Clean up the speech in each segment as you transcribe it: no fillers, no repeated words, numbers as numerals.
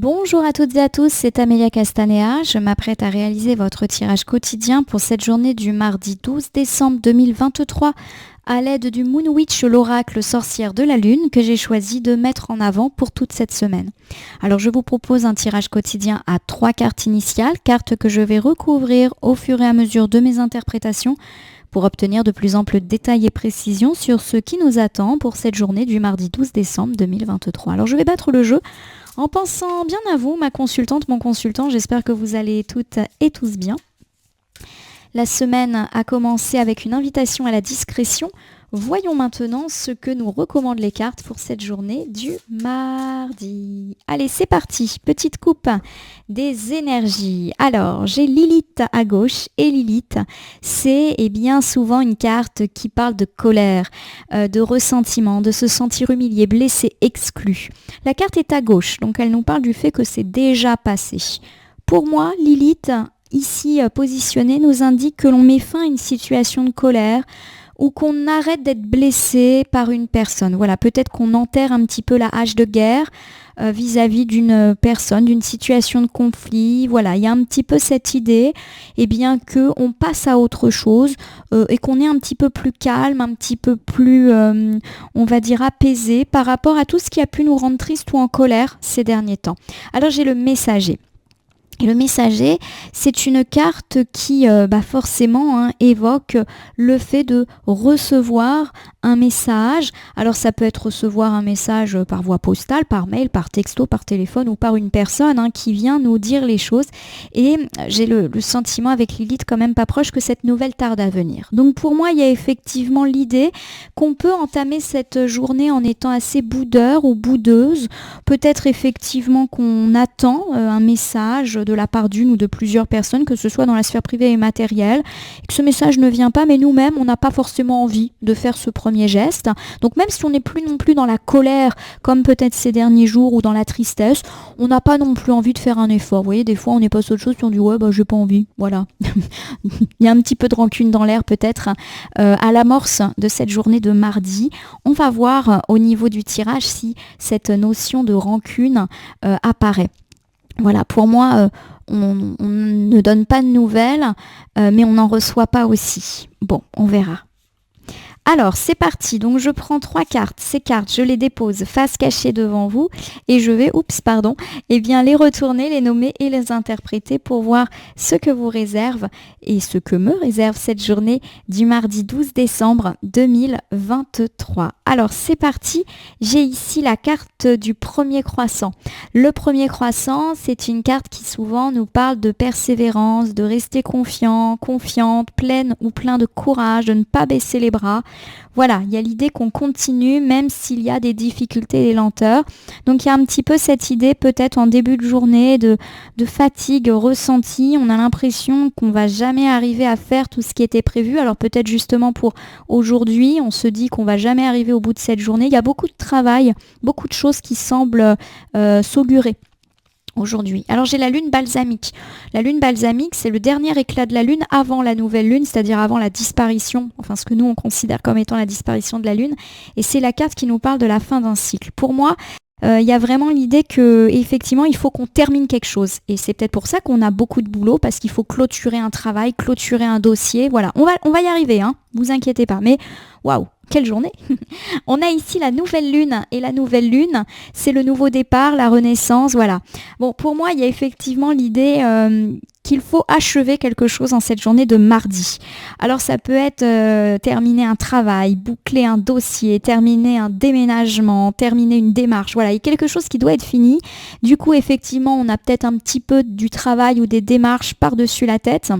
Bonjour à toutes et à tous, c'est Amélia Castanea. Je m'apprête à réaliser votre tirage quotidien pour cette journée du mardi 12 décembre 2023 à l'aide du Moon Witch, l'oracle sorcière de la lune que j'ai choisi de mettre en avant pour toute cette semaine. Alors je vous propose un tirage quotidien à 3 cartes initiales, cartes que je vais recouvrir au fur et à mesure de mes interprétations pour obtenir de plus amples détails et précisions sur ce qui nous attend pour cette journée du mardi 12 décembre 2023. Alors je vais battre le jeu en pensant bien à vous, ma consultante, mon consultant. J'espère que vous allez toutes et tous bien. La semaine a commencé avec une invitation à la discrétion. Voyons maintenant ce que nous recommandent les cartes pour cette journée du mardi. Allez, c'est parti. Petite coupe des énergies. Alors, j'ai Lilith à gauche et Lilith, c'est bien souvent une carte qui parle de colère, de ressentiment, de se sentir humilié, blessé, exclu. La carte est à gauche, donc elle nous parle du fait que c'est déjà passé. Pour moi, Lilith, ici positionnée, nous indique que l'on met fin à une situation de colère, ou qu'on arrête d'être blessé par une personne. Voilà, peut-être qu'on enterre un petit peu la hache de guerre vis-à-vis d'une personne, d'une situation de conflit. Voilà, il y a un petit peu cette idée, qu'on passe à autre chose et qu'on est un petit peu plus calme, un petit peu plus, on va dire, apaisé par rapport à tout ce qui a pu nous rendre tristes ou en colère ces derniers temps. Alors j'ai le messager. Et le messager, c'est une carte qui forcément évoque le fait de recevoir un message. Alors ça peut être recevoir un message par voie postale, par mail, par texto, par téléphone ou par une personne qui vient nous dire les choses. Et j'ai le sentiment avec Lilith quand même pas proche que cette nouvelle tarde à venir. Donc pour moi, il y a effectivement l'idée qu'on peut entamer cette journée en étant assez boudeur ou boudeuse. Peut-être effectivement qu'on attend un message de la part d'une ou de plusieurs personnes, que ce soit dans la sphère privée et matérielle, et que ce message ne vient pas, mais nous-mêmes, on n'a pas forcément envie de faire ce premier geste. Donc même si on n'est plus non plus dans la colère, comme peut-être ces derniers jours, ou dans la tristesse, on n'a pas non plus envie de faire un effort. Vous voyez, des fois, on est passé à autre chose, puis on dit « ouais, j'ai pas envie ». Voilà. Il y a un petit peu de rancune dans l'air, peut-être, à l'amorce de cette journée de mardi. On va voir au niveau du tirage si cette notion de rancune apparaît. Voilà, pour moi, on ne donne pas de nouvelles, mais on n'en reçoit pas aussi. Bon, on verra. Alors, c'est parti. Donc, je prends 3 cartes. Ces cartes, je les dépose face cachée devant vous et je vais, les retourner, les nommer et les interpréter pour voir ce que vous réserve et ce que me réserve cette journée du mardi 12 décembre 2023. Alors, c'est parti. J'ai ici la carte du premier croissant. Le premier croissant, c'est une carte qui souvent nous parle de persévérance, de rester confiant, confiante, pleine ou plein de courage, de ne pas baisser les bras. Voilà, il y a l'idée qu'on continue même s'il y a des difficultés et des lenteurs. Donc il y a un petit peu cette idée peut-être en début de journée de fatigue ressentie. On a l'impression qu'on va jamais arriver à faire tout ce qui était prévu. Alors peut-être justement pour aujourd'hui, on se dit qu'on va jamais arriver au bout de cette journée. Il y a beaucoup de travail, beaucoup de choses qui semblent s'augurer aujourd'hui. Alors j'ai la lune balsamique. La lune balsamique, c'est le dernier éclat de la lune avant la nouvelle lune, c'est-à-dire avant la disparition, enfin ce que nous on considère comme étant la disparition de la lune. Et c'est la carte qui nous parle de la fin d'un cycle. Pour moi, il y a vraiment l'idée que effectivement il faut qu'on termine quelque chose. Et c'est peut-être pour ça qu'on a beaucoup de boulot, parce qu'il faut clôturer un travail, clôturer un dossier. Voilà, on va y arriver, vous inquiétez pas. Mais waouh, quelle journée! On a ici la nouvelle lune, et la nouvelle lune, c'est le nouveau départ, la renaissance, voilà. Bon, pour moi, il y a effectivement l'idée qu'il faut achever quelque chose en cette journée de mardi. Alors ça peut être terminer un travail, boucler un dossier, terminer un déménagement, terminer une démarche, voilà, il y a quelque chose qui doit être fini. Du coup, effectivement, on a peut-être un petit peu du travail ou des démarches par-dessus la tête.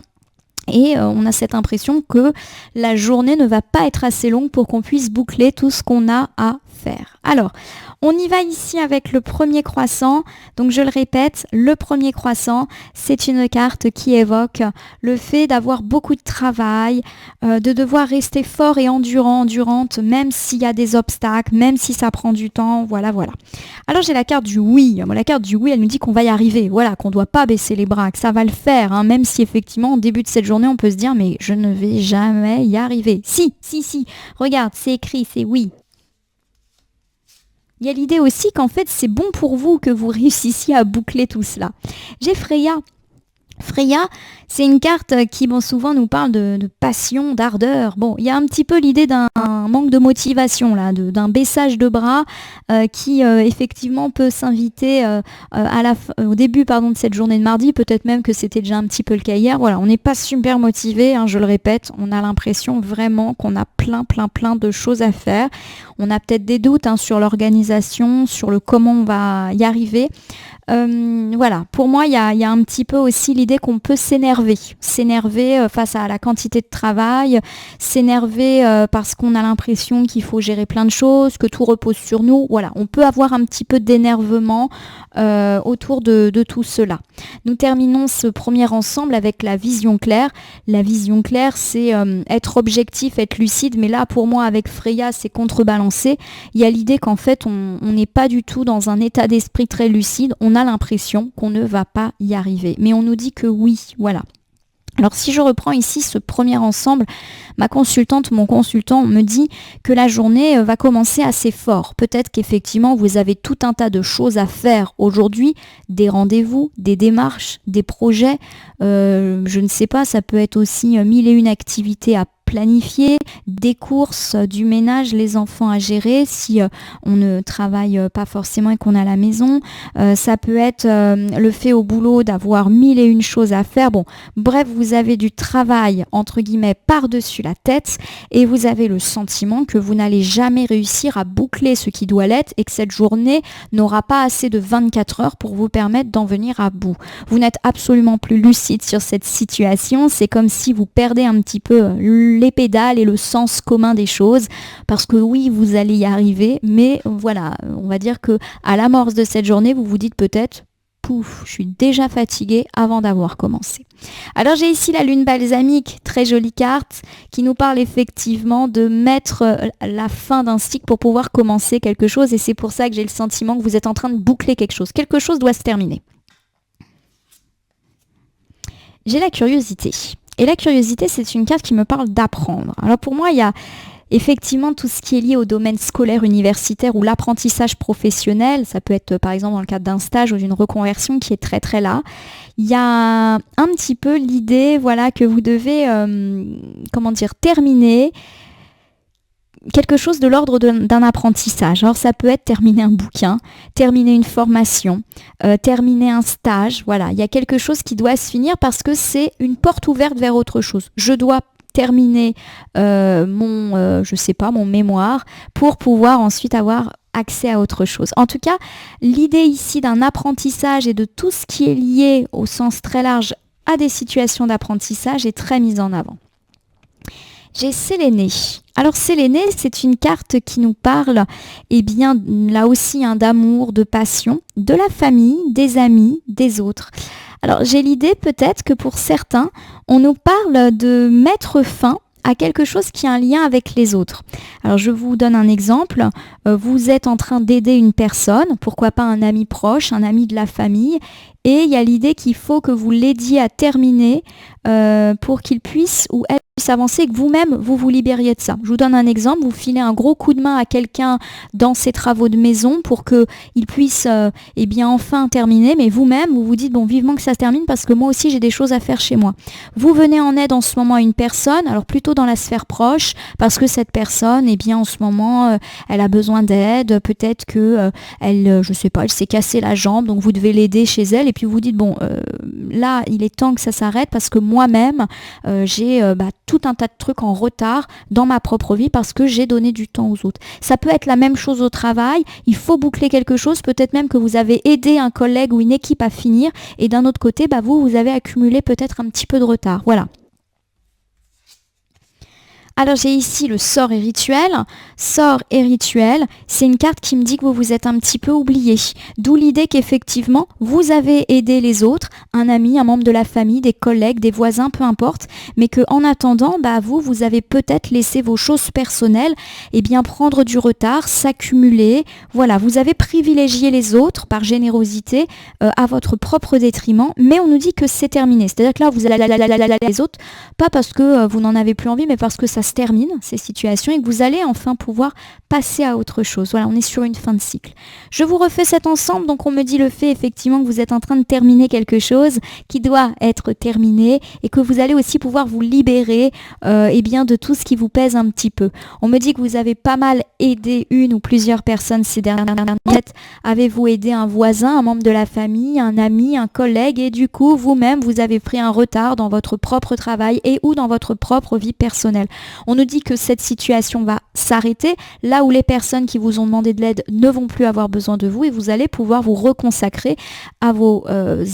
Et on a cette impression que la journée ne va pas être assez longue pour qu'on puisse boucler tout ce qu'on a à faire. Alors, on y va ici avec le premier croissant. Donc je le répète, le premier croissant, c'est une carte qui évoque le fait d'avoir beaucoup de travail, de devoir rester fort et endurante, même s'il y a des obstacles, même si ça prend du temps, voilà. Alors j'ai la carte du oui. La carte du oui, elle nous dit qu'on va y arriver, voilà, qu'on ne doit pas baisser les bras, que ça va le faire, même si effectivement, au début de cette journée, on peut se dire, mais je ne vais jamais y arriver. Si, regarde, c'est écrit, c'est oui. Il y a l'idée aussi qu'en fait, c'est bon pour vous que vous réussissiez à boucler tout cela. J'ai Freya. Freya, c'est une carte qui souvent nous parle de passion, d'ardeur. Bon, il y a un petit peu l'idée d'un manque de motivation, là, d'un baissage de bras qui effectivement peut s'inviter au début de cette journée de mardi. Peut-être même que c'était déjà un petit peu le cas hier. Voilà, on n'est pas super motivé, je le répète. On a l'impression vraiment qu'on a plein de choses à faire. On a peut-être des doutes sur l'organisation, sur le comment on va y arriver. Voilà, pour moi, il y a un petit peu aussi l'idée qu'on peut s'énerver face à la quantité de travail, s'énerver parce qu'on a l'impression qu'il faut gérer plein de choses, que tout repose sur nous. Voilà, on peut avoir un petit peu d'énervement autour de tout cela. Nous terminons ce premier ensemble avec la vision claire. La vision claire, c'est être objectif, être lucide, mais là, pour moi, avec Freya, c'est contrebalancé. Il y a l'idée qu'en fait, on n'est pas du tout dans un état d'esprit très lucide. On a l'impression qu'on ne va pas y arriver. Mais on nous dit que oui, voilà. Alors si je reprends ici ce premier ensemble, ma consultante, mon consultant me dit que la journée va commencer assez fort. Peut-être qu'effectivement vous avez tout un tas de choses à faire aujourd'hui, des rendez-vous, des démarches, des projets, je ne sais pas, ça peut être aussi 1001 activités à planifier, des courses, du ménage, les enfants à gérer si on ne travaille pas forcément et qu'on est à la maison. Ça peut être le fait au boulot d'avoir 1001 choses à faire. Bon, bref, vous avez du travail entre guillemets par-dessus la tête et vous avez le sentiment que vous n'allez jamais réussir à boucler ce qui doit l'être et que cette journée n'aura pas assez de 24 heures pour vous permettre d'en venir à bout. Vous n'êtes absolument plus lucide sur cette situation. C'est comme si vous perdez un petit peu les pédales et le sens commun des choses, parce que oui, vous allez y arriver, mais voilà, on va dire que à l'amorce de cette journée, vous vous dites peut-être pouf, je suis déjà fatiguée avant d'avoir commencé. Alors j'ai ici la lune balsamique, très jolie carte, qui nous parle effectivement de mettre la fin d'un cycle pour pouvoir commencer quelque chose, et c'est pour ça que j'ai le sentiment que vous êtes en train de boucler quelque chose. Quelque chose doit se terminer. J'ai la curiosité. Et la curiosité, c'est une carte qui me parle d'apprendre. Alors pour moi, il y a effectivement tout ce qui est lié au domaine scolaire, universitaire ou l'apprentissage professionnel. Ça peut être par exemple dans le cadre d'un stage ou d'une reconversion qui est très très là. Il y a un petit peu l'idée que vous devez terminer quelque chose de l'ordre d'un apprentissage. Alors ça peut être terminer un bouquin, terminer une formation, terminer un stage. Voilà, il y a quelque chose qui doit se finir parce que c'est une porte ouverte vers autre chose. Je dois terminer mon mémoire pour pouvoir ensuite avoir accès à autre chose. En tout cas, l'idée ici d'un apprentissage et de tout ce qui est lié au sens très large à des situations d'apprentissage est très mise en avant. J'ai Sélénée. Alors Sélénée, c'est une carte qui nous parle, là aussi, d'amour, de passion, de la famille, des amis, des autres. Alors j'ai l'idée peut-être que pour certains, on nous parle de mettre fin à quelque chose qui a un lien avec les autres. Alors je vous donne un exemple. Vous êtes en train d'aider une personne, pourquoi pas un ami proche, un ami de la famille, et il y a l'idée qu'il faut que vous l'aidiez à terminer pour qu'il puisse ou elle puisse avancer et que vous-même vous libériez de ça. Je vous donne un exemple, vous filez un gros coup de main à quelqu'un dans ses travaux de maison pour qu'il puisse enfin terminer, mais vous-même vous vous dites bon, vivement que ça se termine parce que moi aussi j'ai des choses à faire chez moi. Vous venez en aide en ce moment à une personne, alors plutôt dans la sphère proche, parce que cette personne, en ce moment elle a besoin d'aide, peut-être que elle s'est cassé la jambe, donc vous devez l'aider chez elle, et puis vous dites bon, là il est temps que ça s'arrête parce que moi-même j'ai tout un tas de trucs en retard dans ma propre vie parce que j'ai donné du temps aux autres. Ça peut être la même chose au travail, il faut boucler quelque chose, peut-être même que vous avez aidé un collègue ou une équipe à finir, et d'un autre côté, vous avez accumulé peut-être un petit peu de retard. Voilà. Alors j'ai ici le sort et rituel. Sort et rituel, c'est une carte qui me dit que vous vous êtes un petit peu oublié. D'où l'idée qu'effectivement, vous avez aidé les autres, un ami, un membre de la famille, des collègues, des voisins, peu importe, mais qu'en attendant, vous avez peut-être laissé vos choses personnelles prendre du retard, s'accumuler. Voilà, vous avez privilégié les autres par générosité à votre propre détriment, mais on nous dit que c'est terminé. C'est-à-dire que là, vous allez les autres, pas parce que vous n'en avez plus envie, mais parce que ça se terminent, ces situations, et que vous allez enfin pouvoir passer à autre chose. Voilà, on est sur une fin de cycle. Je vous refais cet ensemble, donc on me dit le fait effectivement que vous êtes en train de terminer quelque chose qui doit être terminé et que vous allez aussi pouvoir vous libérer bien de tout ce qui vous pèse un petit peu. On me dit que vous avez pas mal aidé une ou plusieurs personnes ces dernières années. Avez-vous aidé un voisin, un membre de la famille, un ami, un collègue, et du coup vous-même vous avez pris un retard dans votre propre travail et ou dans votre propre vie personnelle. On nous dit que cette situation va s'arrêter là où les personnes qui vous ont demandé de l'aide ne vont plus avoir besoin de vous, et vous allez pouvoir vous reconsacrer à vos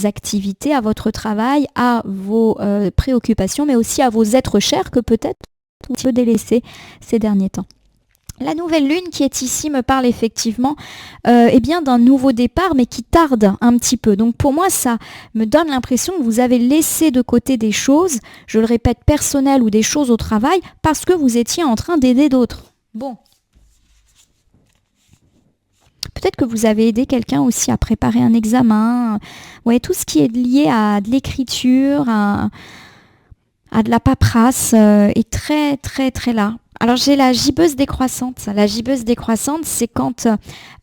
activités, à votre travail, à vos préoccupations, mais aussi à vos êtres chers que peut-être vous avez délaissés ces derniers temps. La nouvelle lune qui est ici me parle effectivement d'un nouveau départ, mais qui tarde un petit peu. Donc pour moi, ça me donne l'impression que vous avez laissé de côté des choses, je le répète, personnelles ou des choses au travail, parce que vous étiez en train d'aider d'autres. Bon. Peut-être que vous avez aidé quelqu'un aussi à préparer un examen. Ouais, tout ce qui est lié à de l'écriture, à de la paperasse est très très très là. Alors j'ai la gibbeuse décroissante. La gibbeuse décroissante, c'est quand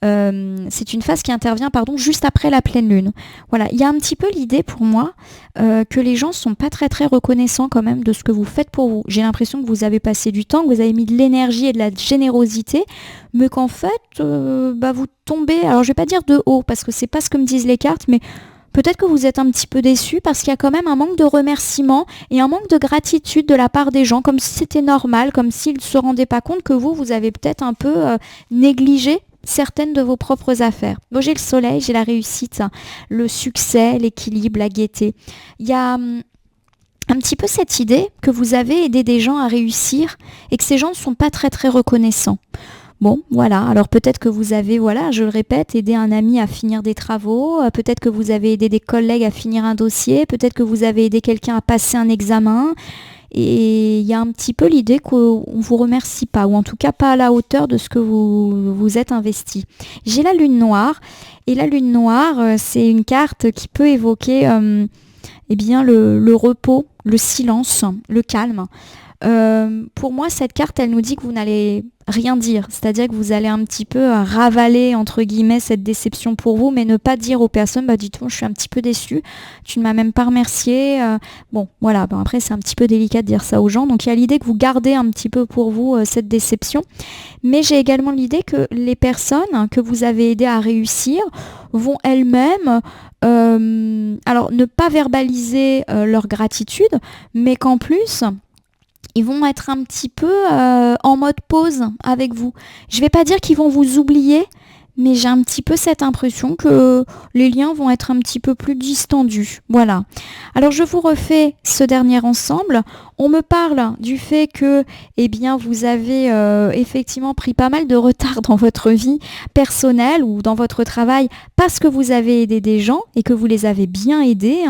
c'est une phase qui intervient juste après la pleine lune. Voilà, il y a un petit peu l'idée pour moi que les gens sont pas très très reconnaissants quand même de ce que vous faites pour vous. J'ai l'impression que vous avez passé du temps, que vous avez mis de l'énergie et de la générosité, mais qu'en fait vous tombez, alors je vais pas dire de haut parce que c'est pas ce que me disent les cartes, mais peut-être que vous êtes un petit peu déçu parce qu'il y a quand même un manque de remerciement et un manque de gratitude de la part des gens, comme si c'était normal, comme s'ils ne se rendaient pas compte que vous avez peut-être un peu négligé certaines de vos propres affaires. Bon, j'ai le soleil, j'ai la réussite, le succès, l'équilibre, la gaieté. Il y a un petit peu cette idée que vous avez aidé des gens à réussir et que ces gens ne sont pas très très reconnaissants. Bon, voilà, alors peut-être que vous avez, je le répète, aidé un ami à finir des travaux, peut-être que vous avez aidé des collègues à finir un dossier, peut-être que vous avez aidé quelqu'un à passer un examen, et il y a un petit peu l'idée qu'on ne vous remercie pas, ou en tout cas pas à la hauteur de ce que vous êtes investi. J'ai la lune noire, et la lune noire, c'est une carte qui peut évoquer le repos, le silence, le calme. Pour moi, cette carte, elle nous dit que vous n'allez rien dire, c'est-à-dire que vous allez un petit peu ravaler entre guillemets cette déception pour vous, mais ne pas dire aux personnes dites-moi, je suis un petit peu déçue, tu ne m'as même pas remercié. Après c'est un petit peu délicat de dire ça aux gens, donc il y a l'idée que vous gardez un petit peu pour vous cette déception, mais j'ai également l'idée que les personnes que vous avez aidées à réussir vont elles-mêmes ne pas verbaliser leur gratitude, mais qu'en plus ils vont être un petit peu en mode pause avec vous. Je ne vais pas dire qu'ils vont vous oublier, mais j'ai un petit peu cette impression que les liens vont être un petit peu plus distendus. Voilà. Alors je vous refais ce dernier ensemble. On me parle du fait que vous avez effectivement pris pas mal de retard dans votre vie personnelle ou dans votre travail parce que vous avez aidé des gens et que vous les avez bien aidés.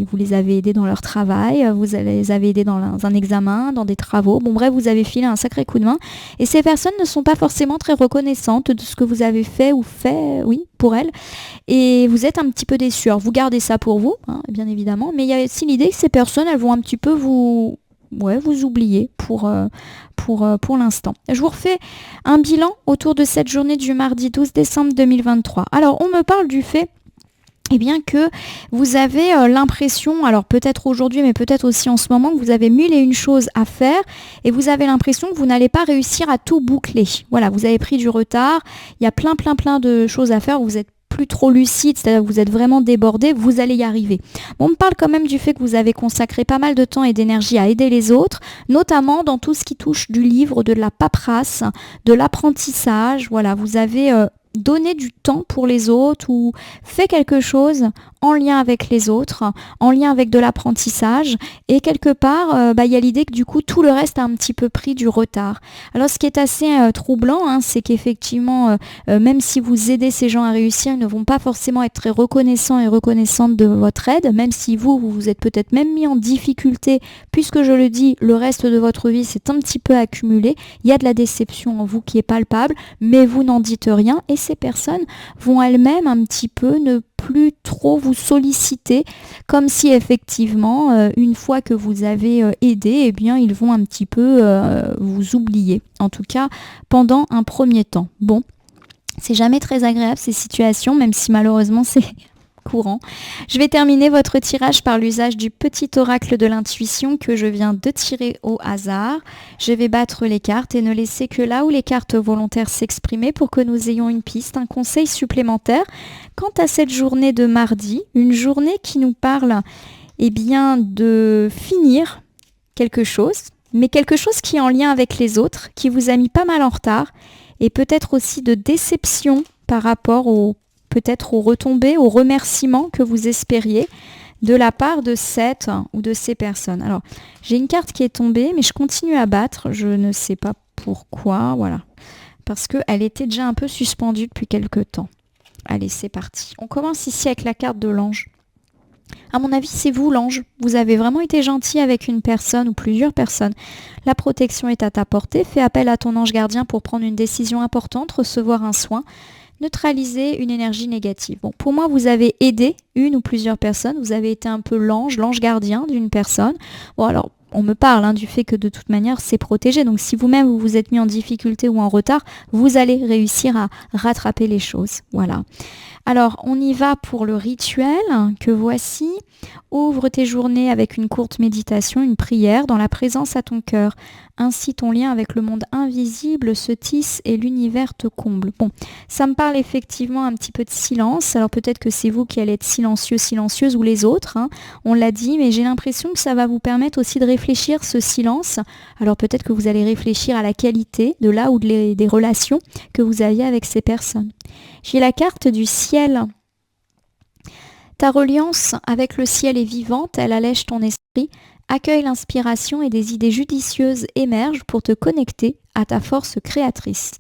Vous les avez aidés dans leur travail, vous les avez aidés dans un examen, dans des travaux. Bon bref, vous avez filé un sacré coup de main. Et ces personnes ne sont pas forcément très reconnaissantes de ce que vous avez fait pour elles. Et vous êtes un petit peu déçus. Alors vous gardez ça pour vous, bien évidemment. Mais il y a aussi l'idée que ces personnes, elles vont un petit peu vous oublier pour l'instant. Je vous refais un bilan autour de cette journée du mardi 12 décembre 2023. Alors, on me parle du fait que vous avez l'impression, alors peut-être aujourd'hui, mais peut-être aussi en ce moment, que vous avez mille et une choses à faire et vous avez l'impression que vous n'allez pas réussir à tout boucler. Voilà, vous avez pris du retard, il y a plein de choses à faire, vous êtes plus trop lucide, c'est-à-dire que vous êtes vraiment débordé, vous allez y arriver. On me parle quand même du fait que vous avez consacré pas mal de temps et d'énergie à aider les autres, notamment dans tout ce qui touche du livre, de la paperasse, de l'apprentissage. Voilà, vous avez donné du temps pour les autres ou fait quelque chose en lien avec les autres, en lien avec de l'apprentissage, et quelque part, il y a l'idée que du coup tout le reste a un petit peu pris du retard. Alors ce qui est assez troublant, c'est qu'effectivement, même si vous aidez ces gens à réussir, ils ne vont pas forcément être très reconnaissants et reconnaissantes de votre aide, même si vous vous êtes peut-être même mis en difficulté, puisque je le dis, le reste de votre vie s'est un petit peu accumulé, il y a de la déception en vous qui est palpable, mais vous n'en dites rien, et ces personnes vont elles-mêmes un petit peu ne plus trop vous solliciter, comme si effectivement, une fois que vous avez aidé, eh bien, ils vont un petit peu vous oublier. En tout cas, pendant un premier temps. Bon, c'est jamais très agréable ces situations, même si malheureusement c'est courant. Je vais terminer votre tirage par l'usage du petit oracle de l'intuition que je viens de tirer au hasard. Je vais battre les cartes et ne laisser que là où les cartes volontaires s'exprimer pour que nous ayons une piste, un conseil supplémentaire. Quant à cette journée de mardi, une journée qui nous parle de finir quelque chose, mais quelque chose qui est en lien avec les autres, qui vous a mis pas mal en retard, et peut-être aussi de déception par rapport peut-être aux retombées, aux remerciements que vous espériez de la part de cette ou de ces personnes. Alors, j'ai une carte qui est tombée, mais je continue à battre. Je ne sais pas pourquoi, voilà. Parce qu'elle était déjà un peu suspendue depuis quelques temps. Allez, c'est parti. On commence ici avec la carte de l'ange. À mon avis, c'est vous l'ange. Vous avez vraiment été gentil avec une personne ou plusieurs personnes. La protection est à ta portée. Fais appel à ton ange gardien pour prendre une décision importante, recevoir un soin, neutraliser une énergie négative. Bon, pour moi, vous avez aidé une ou plusieurs personnes. Vous avez été un peu l'ange gardien d'une personne. Bon, alors, on me parle du fait que de toute manière, c'est protégé. Donc, si vous-même, vous vous êtes mis en difficulté ou en retard, vous allez réussir à rattraper les choses. Voilà. Alors, on y va pour le rituel que voici. Ouvre tes journées avec une courte méditation, une prière dans la présence à ton cœur. Ainsi, ton lien avec le monde invisible se tisse et l'univers te comble. Bon, ça me parle effectivement un petit peu de silence. Alors peut-être que c'est vous qui allez être silencieux, silencieuse ou les autres. On l'a dit, mais j'ai l'impression que ça va vous permettre aussi de réfléchir ce silence. Alors peut-être que vous allez réfléchir à la qualité de là ou des relations que vous aviez avec ces personnes. J'ai la carte du ciel. Ta reliance avec le ciel est vivante, elle allège ton esprit, accueille l'inspiration et des idées judicieuses émergent pour te connecter à ta force créatrice.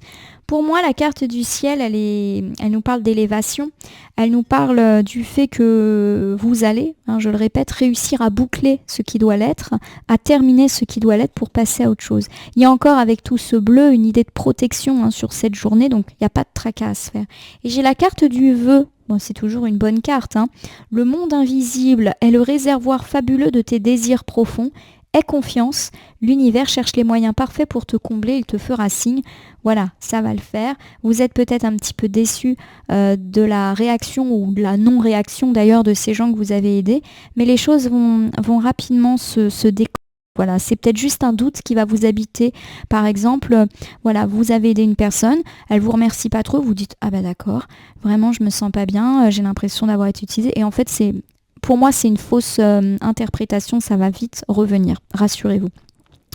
Pour moi, la carte du ciel, elle nous parle d'élévation, elle nous parle du fait que vous allez, je le répète, réussir à boucler ce qui doit l'être, à terminer ce qui doit l'être pour passer à autre chose. Il y a encore avec tout ce bleu une idée de protection sur cette journée, donc il n'y a pas de tracas à se faire. Et j'ai la carte du vœu. Bon, c'est toujours une bonne carte. Le monde invisible est le réservoir fabuleux de tes désirs profonds. Aie confiance, l'univers cherche les moyens parfaits pour te combler, il te fera signe. Voilà, ça va le faire. Vous êtes peut-être un petit peu déçu de la réaction ou de la non-réaction d'ailleurs de ces gens que vous avez aidés, mais les choses vont rapidement se déclencher. Voilà, c'est peut-être juste un doute qui va vous habiter. Par exemple, voilà, vous avez aidé une personne, elle vous remercie pas trop, vous dites « Ah bah d'accord, vraiment je me sens pas bien, j'ai l'impression d'avoir été utilisée. » Et en fait, pour moi, c'est une fausse interprétation, ça va vite revenir, rassurez-vous.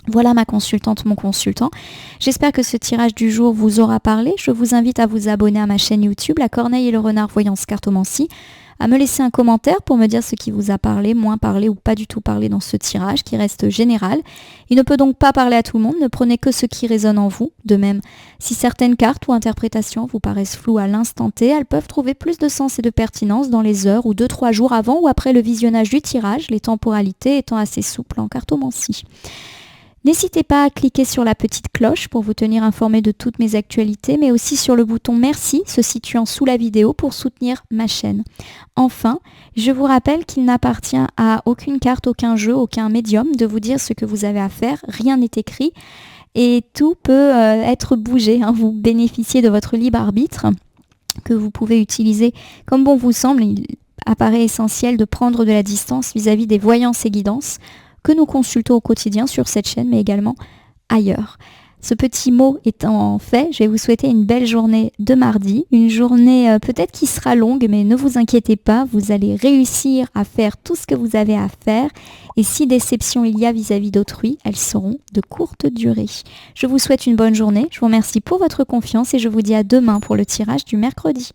Voilà ma consultante, mon consultant. J'espère que ce tirage du jour vous aura parlé. Je vous invite à vous abonner à ma chaîne YouTube, La Corneille et le Renard Voyance Cartomancie, à me laisser un commentaire pour me dire ce qui vous a parlé, moins parlé ou pas du tout parlé dans ce tirage qui reste général. Il ne peut donc pas parler à tout le monde, ne prenez que ce qui résonne en vous. De même, si certaines cartes ou interprétations vous paraissent floues à l'instant T, elles peuvent trouver plus de sens et de pertinence dans les heures ou 2-3 jours avant ou après le visionnage du tirage, les temporalités étant assez souples en cartomancie. N'hésitez pas à cliquer sur la petite cloche pour vous tenir informé de toutes mes actualités, mais aussi sur le bouton merci se situant sous la vidéo pour soutenir ma chaîne. Enfin, je vous rappelle qu'il n'appartient à aucune carte, aucun jeu, aucun médium de vous dire ce que vous avez à faire, rien n'est écrit et tout peut être bougé. Vous bénéficiez de votre libre arbitre que vous pouvez utiliser comme bon vous semble. Il apparaît essentiel de prendre de la distance vis-à-vis des voyances et guidances que nous consultons au quotidien sur cette chaîne, mais également ailleurs. Ce petit mot étant fait, je vais vous souhaiter une belle journée de mardi, une journée peut-être qui sera longue, mais ne vous inquiétez pas, vous allez réussir à faire tout ce que vous avez à faire, et si déception il y a vis-à-vis d'autrui, elles seront de courte durée. Je vous souhaite une bonne journée, je vous remercie pour votre confiance, et je vous dis à demain pour le tirage du mercredi.